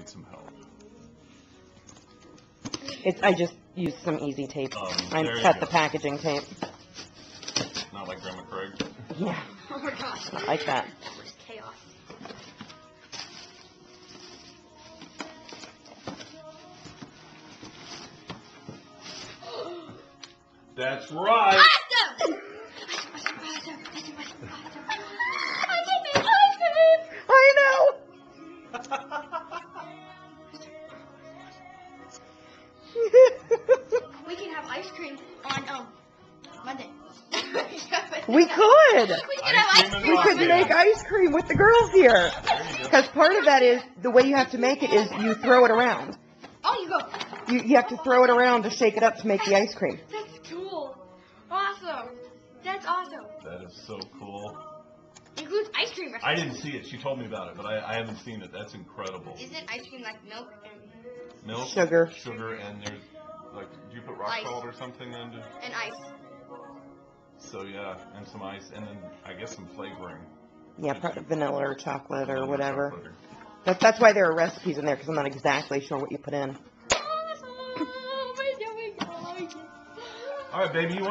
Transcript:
need some help. I just used some easy tape. I there you cut go. the packaging tape. Not like Grandma Craig. Yeah. Oh my gosh. Not like that. That was chaos. That's right. Awesome! I can make ice cream! I know. We can have ice cream on Monday. We could. We can have Ice ice cream cream We on could Monday. make ice cream with the girls here. There you go. Because part of that is, the way you have to make it is you throw it around. Oh, you go. You have to throw it around to shake it up to make the ice cream. That's cool. Awesome. That's awesome. That is so cool. Includes ice cream. I didn't see it. She told me about it, but I haven't seen it. That's incredible. Isn't ice cream like milk Milk, Sugar. and there's like, do you put rock Ice. salt or something into? and ice? So yeah, and some ice, and then I guess some flavoring. Yeah, vanilla or chocolate or whatever. Chocolate. That's why there are recipes in there, because I'm not exactly sure what you put in. Awesome. We're doing it. All right, baby. You